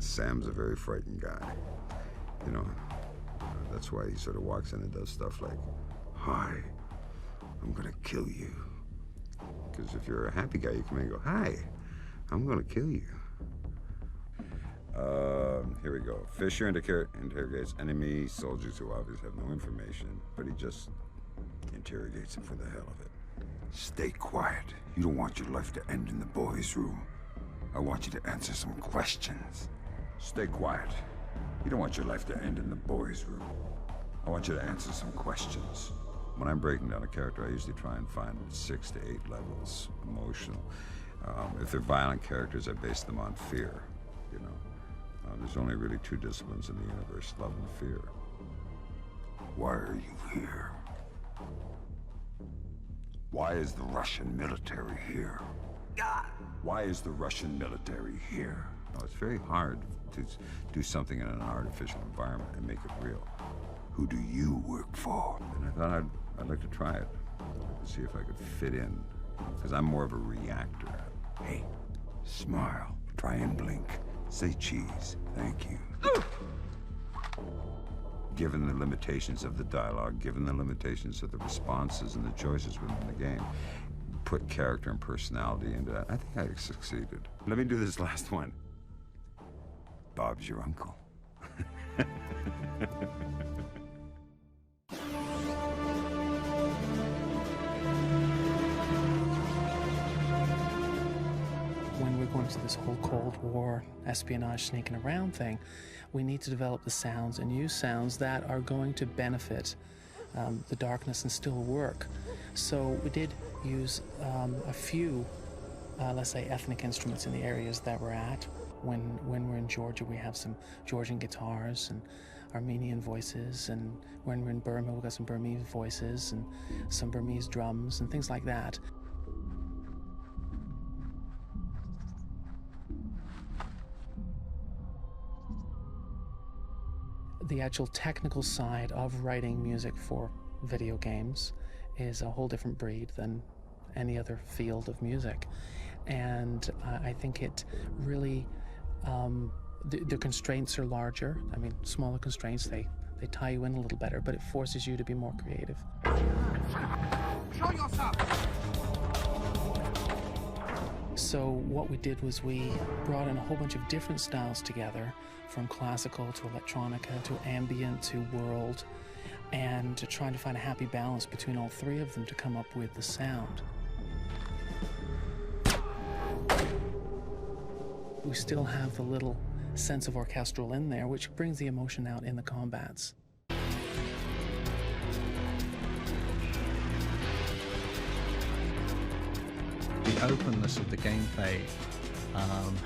Sam's a very frightened guy. You know, that's why he sort of walks in and does stuff like, "Hi, I'm gonna kill you." Because if you're a happy guy, you come in and go, "Hi, I'm gonna kill you." Here we go. Fisher interrogates enemy soldiers who obviously have no information, but he just interrogates them for the hell of it. "Stay quiet. You don't want your life to end in the boys' room. I want you to answer some questions." "Stay quiet. You don't want your life to end in the boys' room. I want you to answer some questions." When I'm breaking down a character, I usually try and find 6 to 8 levels emotional. If they're violent characters, I base them on fear, you know. There's only really 2 disciplines in the universe, love and fear. "Why are you here? Why is the Russian military here? Why is the Russian military here?" Now, it's very hard to do something in an artificial environment and make it real. "Who do you work for?" And I thought I'd like to try it, to see if I could fit in, because I'm more of a reactor. "Hey, smile, try and blink, say cheese, thank you." Given the limitations of the dialogue, given the limitations of the responses and the choices within the game, put character and personality into that. I think I succeeded. Let me do this last one. "Bob's your uncle." When we're going to this whole Cold War espionage sneaking around thing, we need to develop the sounds and use sounds that are going to benefit the darkness and still work. So we did use a few, let's say, ethnic instruments in the areas that we're at. When we're in Georgia, we have some Georgian guitars and Armenian voices, and when we're in Burma, we've got some Burmese voices and some Burmese drums and things like that. The actual technical side of writing music for video games is a whole different breed than any other field of music. And I think it really, the constraints are larger. I mean, smaller constraints, they tie you in a little better, but it forces you to be more creative. Show yourself! So what we did was we brought in a whole bunch of different styles together, from classical to electronica to ambient to world, and trying to find a happy balance between all 3 of them to come up with the sound. We still have the little sense of orchestral in there, which brings the emotion out in the combats. The openness of the gameplay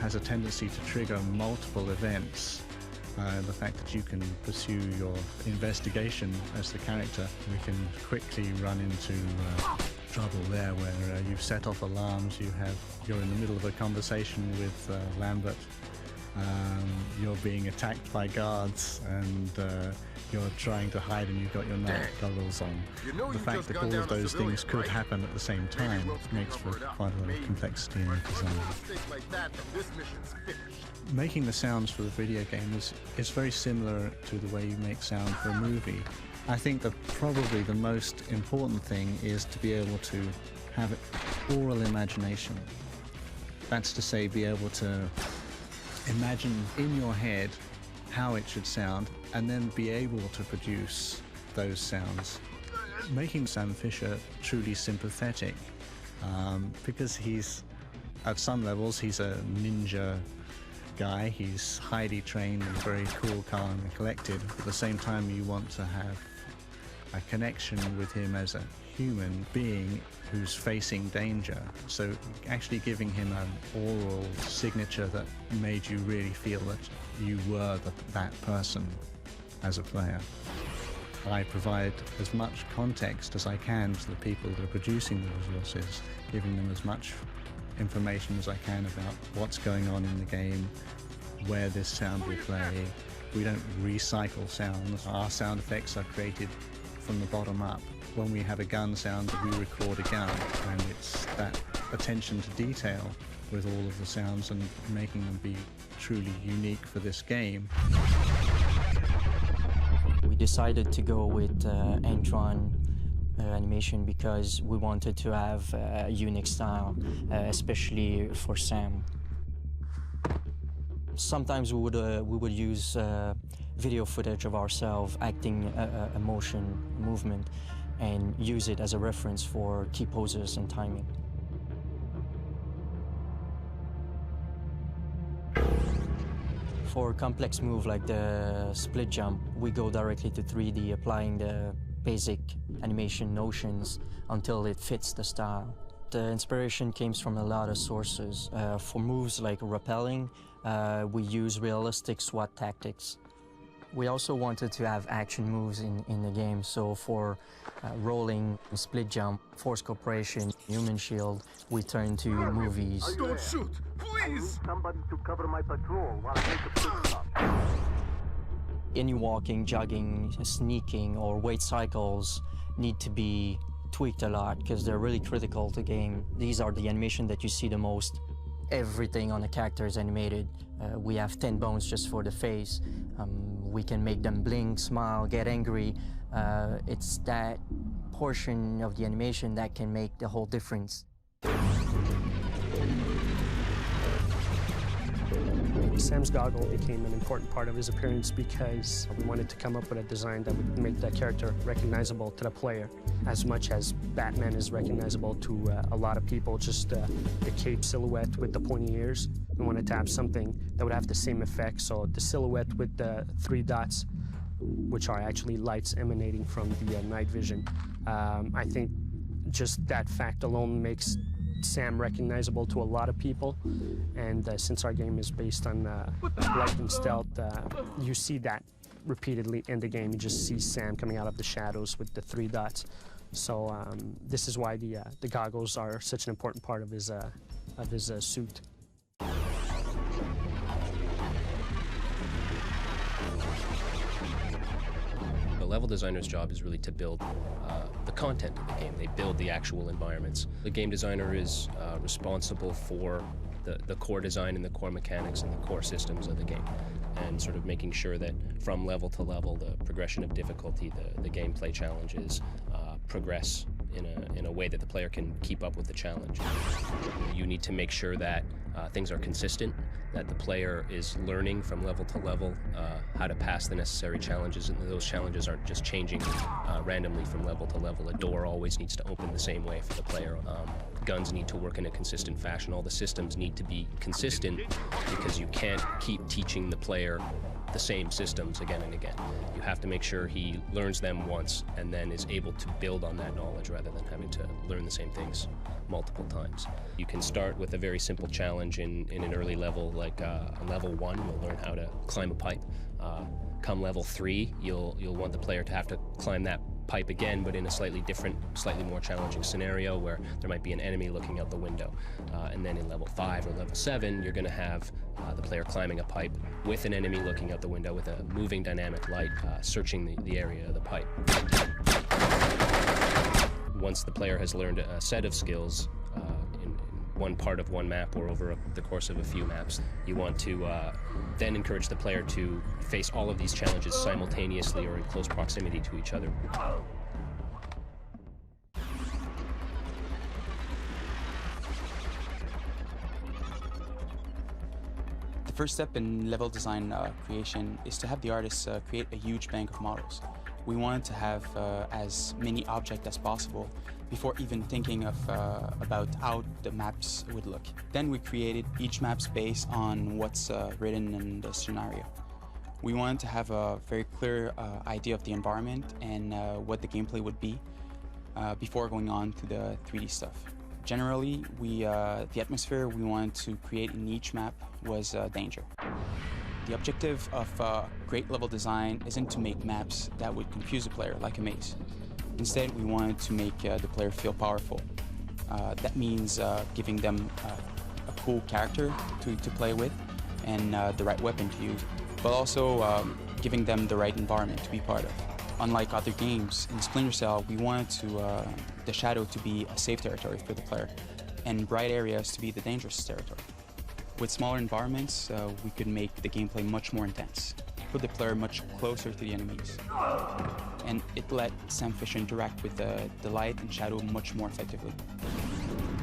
has a tendency to trigger multiple events. The fact that you can pursue your investigation as the character, we can quickly run into trouble there where you've set off alarms, you're in the middle of a conversation with Lambert, you're being attacked by guards, and you're trying to hide and you've got your night goggles on. The fact that all of those things could happen at the same time makes for quite a lot of complexity in the design. Making the sounds for the video game is very similar to the way you make sound for a movie. I think that probably the most important thing is to be able to have oral imagination. That's to say, be able to imagine in your head how it should sound, and then be able to produce those sounds. Making Sam Fisher truly sympathetic, because at some levels, he's a ninja guy. He's highly trained and very cool, calm, and collected. At the same time, you want to have a connection with him as a human being who's facing danger. So actually giving him an oral signature that made you really feel that you were that person as a player. I provide as much context as I can to the people that are producing the resources, giving them as much information as I can about what's going on in the game, where this sound will play. We don't recycle sounds. Our sound effects are created from the bottom up. When we have a gun sound, we record a gun, and it's that attention to detail with all of the sounds and making them be truly unique for this game. We decided to go with Entron animation because we wanted to have a unique style, especially for Sam. Sometimes we would use video footage of ourselves acting a motion, movement, and use it as a reference for key poses and timing. For a complex move like the split jump, we go directly to 3D, applying the basic animation notions until it fits the style. The inspiration came from a lot of sources. For moves like rappelling, we use realistic SWAT tactics. We also wanted to have action moves in the game, so for rolling, split jump, force cooperation, human shield, we turn to movies. Don't shoot, please! Somebody to cover my patrol while I make a quick stop. Any walking, jogging, sneaking, or weight cycles need to be tweaked a lot because they're really critical to game. These are the animation that you see the most. Everything on the character is animated. We have 10 bones just for the face. We can make them blink, smile, get angry. It's that portion of the animation that can make the whole difference. Sam's goggle became an important part of his appearance because we wanted to come up with a design that would make that character recognizable to the player as much as Batman is recognizable to a lot of people. Just the cape silhouette with the pointy ears. We wanted to have something that would have the same effect. So the silhouette with the 3 dots, which are actually lights emanating from the night vision. I think just that fact alone makes Sam recognizable to a lot of people, and since our game is based on light and stealth, you see that repeatedly in the game. You just see Sam coming out of the shadows with the 3 dots. So this is why the goggles are such an important part of his suit. The level designer's job is really to build the content of the game. They build the actual environments. The game designer is responsible for the core design and the core mechanics and the core systems of the game, and sort of making sure that from level to level, the progression of difficulty, the gameplay challenges progress in a way that the player can keep up with the challenge. You need to make sure that things are consistent, that the player is learning from level to level how to pass the necessary challenges, and those challenges aren't just changing randomly from level to level. A door always needs to open the same way for the player. Guns need to work in a consistent fashion. All the systems need to be consistent because you can't keep teaching the player the same systems again and again. You have to make sure he learns them once and then is able to build on that knowledge rather than having to learn the same things multiple times. You can start with a very simple challenge in an early level, like on level 1, you'll learn how to climb a pipe. Come level 3, you'll want the player to have to climb that pipe again, but in a slightly different, slightly more challenging scenario where there might be an enemy looking out the window. And then in level 5 or level 7, you're going to have the player climbing a pipe with an enemy looking out the window with a moving dynamic light searching the area of the pipe. Once the player has learned a set of skills in one part of one map or over the course of a few maps, you want to then encourage the player to face all of these challenges simultaneously or in close proximity to each other. The first step in level design creation is to have the artists create a huge bank of models. We wanted to have as many objects as possible before even thinking of about how the maps would look. Then we created each maps based on what's written in the scenario. We wanted to have a very clear idea of the environment and what the gameplay would be before going on to the 3D stuff. Generally, the atmosphere we wanted to create in each map was danger. The objective of great level design isn't to make maps that would confuse the player like a maze. Instead, we wanted to make the player feel powerful. That means giving them a cool character to play with and the right weapon to use, but also giving them the right environment to be part of. Unlike other games, in Splinter Cell, we wanted the shadow to be a safe territory for the player. and bright areas to be the dangerous territory. With smaller environments, we could make the gameplay much more intense, put the player much closer to the enemies, and it let Sam Fisher interact with the light and shadow much more effectively.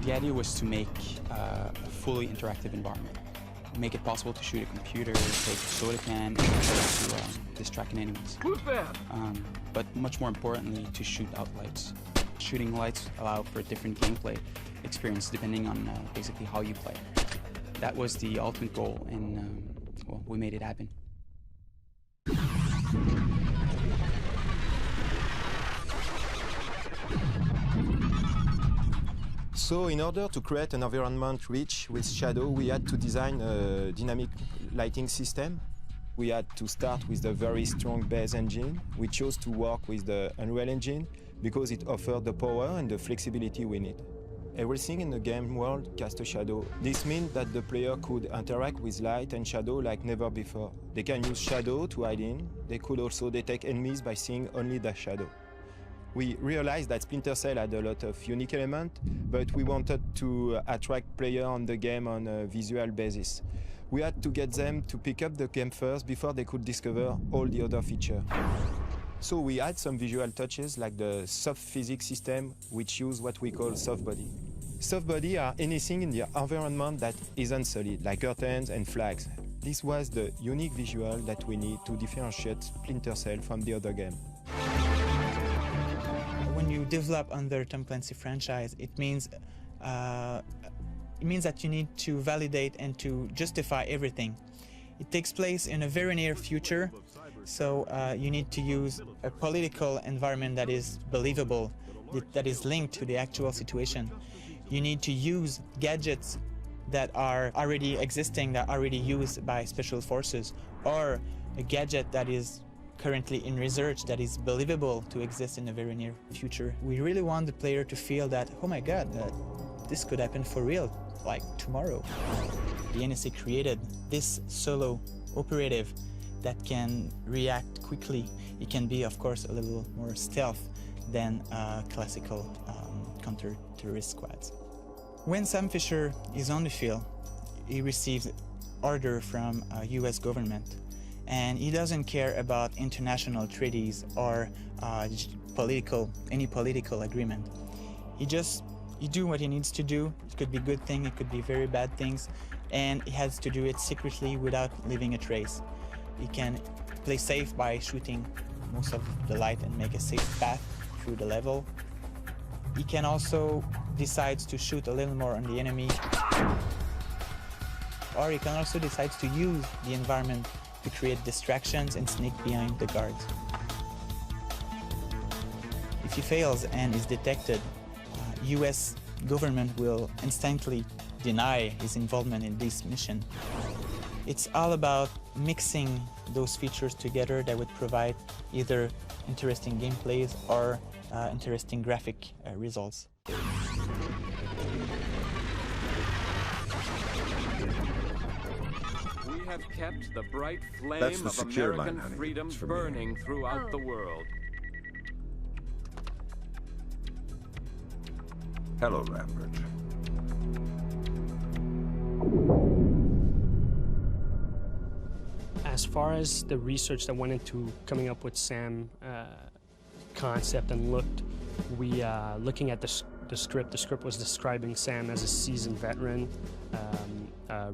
The idea was to make a fully interactive environment, make it possible to shoot a computer, take a soda can, and to distract enemies. But much more importantly, to shoot out lights. Shooting lights allow for a different gameplay experience depending on basically how you play. That was the ultimate goal, and well, we made it happen. So in order to create an environment rich with shadow, we had to design a dynamic lighting system. We had to start with a very strong base engine. We chose to work with the Unreal Engine because it offered the power and the flexibility we need. Everything in the game world casts a shadow. This means that the player could interact with light and shadow like never before. They can use shadow to hide in. They could also detect enemies by seeing only the shadow. We realized that Splinter Cell had a lot of unique elements, but we wanted to attract players on the game on a visual basis. We had to get them to pick up the game first before they could discover all the other features. So we had some visual touches like the soft physics system, which use what we call soft body. Soft body are anything in the environment that isn't solid, like curtains and flags. This was the unique visual that we need to differentiate Splinter Cell from the other game. When you develop under Tom Clancy franchise, it means that you need to validate and to justify everything. It takes place in a very near future, so you need to use a political environment that is believable, that is linked to the actual situation. You need to use gadgets that are already existing, that are already used by special forces, or a gadget that is currently in research that is believable to exist in the very near future. We really want the player to feel that, oh my god, this could happen for real, like tomorrow. The NSA created this solo operative that can react quickly. It can be, of course, a little more stealth than classical counter-terrorist squads. When Sam Fisher is on the field, he receives order from US government, and he doesn't care about international treaties or any political agreement. He do what he needs to do. It could be good thing, it could be very bad things, and he has to do it secretly without leaving a trace. He can play safe by shooting most of the light and make a safe path through the level. He can also decide to shoot a little more on the enemy, or he can also decide to use the environment to create distractions and sneak behind the guards. If he fails and is detected, US government will instantly deny his involvement in this mission. It's all about mixing those features together that would provide either interesting gameplays or interesting graphic results. We have kept the bright flame of American freedom burning throughout the world. Hello, Lambert. As far as the research that went into coming up with Sam concept and looking at the script was describing Sam as a seasoned veteran,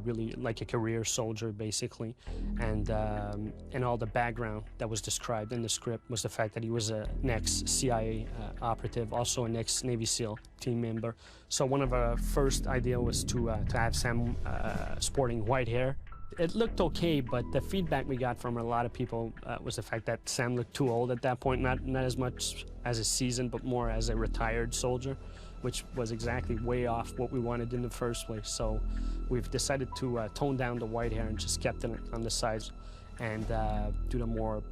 really like a career soldier basically, and all the background that was described in the script was the fact that he was an ex-CIA operative, also an ex-Navy SEAL team member. So one of our first idea was to have Sam sporting white hair. It looked okay, but the feedback we got from a lot of people was the fact that Sam looked too old at that point, not as much as a seasoned, but more as a retired soldier, which was exactly way off what we wanted in the first place. So we've decided to tone down the white hair and just kept it on the sides and do the more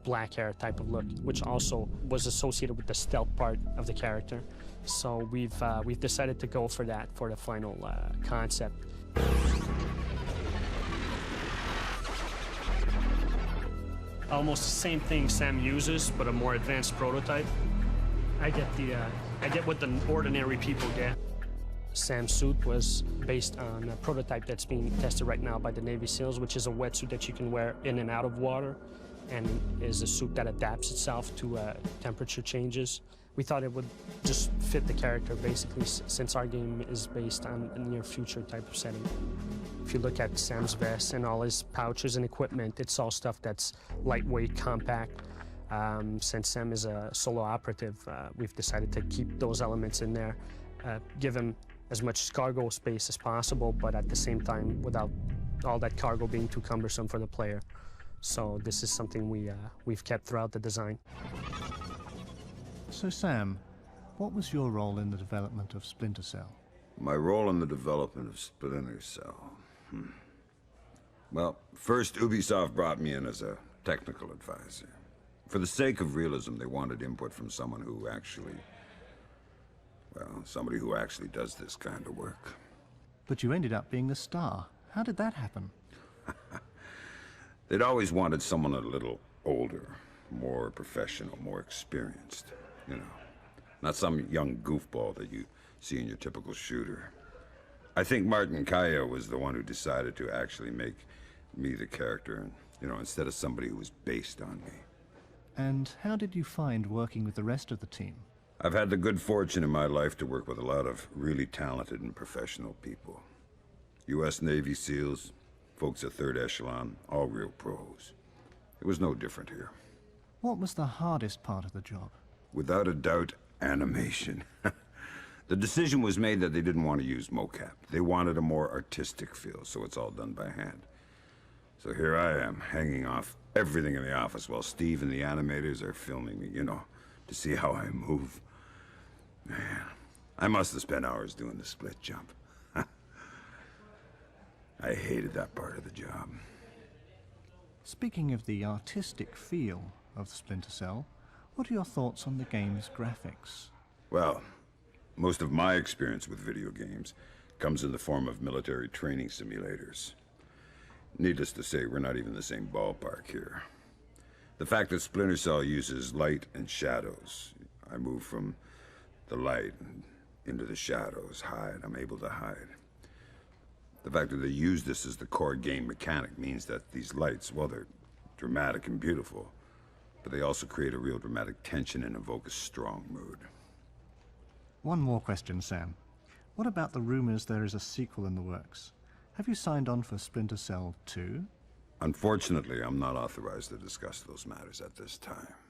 black hair type of look, which also was associated with the stealth part of the character. So we've decided to go for that for the final concept. Almost the same thing Sam uses, but a more advanced prototype. I get what the ordinary people get. Sam's suit was based on a prototype that's being tested right now by the Navy SEALs, which is a wetsuit that you can wear in and out of water, and is a suit that adapts itself to temperature changes. We thought it would just fit the character, basically, since our game is based on a near-future type of setting. If you look at Sam's vest and all his pouches and equipment, it's all stuff that's lightweight, compact. Since Sam is a solo operative, we've decided to keep those elements in there, give him as much cargo space as possible, but at the same time, without all that cargo being too cumbersome for the player. So this is something we've kept throughout the design. So Sam, what was your role in the development of Splinter Cell? My role in the development of Splinter Cell? Well, first Ubisoft brought me in as a technical advisor. For the sake of realism, they wanted input from someone who actually, well, somebody who actually does this kind of work. But you ended up being the star. How did that happen? They'd always wanted someone a little older, more professional, more experienced, you know. Not some young goofball that you see in your typical shooter. I think Martin Kaya was the one who decided to actually make me the character, and, you know, instead of somebody who was based on me. And how did you find working with the rest of the team? I've had the good fortune in my life to work with a lot of really talented and professional people. U.S. Navy SEALs, folks at 3rd Echelon, all real pros. It was no different here. What was the hardest part of the job? Without a doubt, animation. The decision was made that they didn't want to use mocap. They wanted a more artistic feel, so it's all done by hand. So here I am, hanging off everything in the office while Steve and the animators are filming me, you know, to see how I move. Man, I must have spent hours doing the split jump. I hated that part of the job. Speaking of the artistic feel of Splinter Cell, what are your thoughts on the game's graphics? Well, most of my experience with video games comes in the form of military training simulators. Needless to say, we're not even the same ballpark here. The fact that Splinter Cell uses light and shadows, I move from the light into the shadows, hide, I'm able to hide. The fact that they use this as the core game mechanic means that these lights, well, they're dramatic and beautiful, but they also create a real dramatic tension and evoke a strong mood. One more question, Sam. What about the rumors there is a sequel in the works? Have you signed on for Splinter Cell 2? Unfortunately, I'm not authorized to discuss those matters at this time.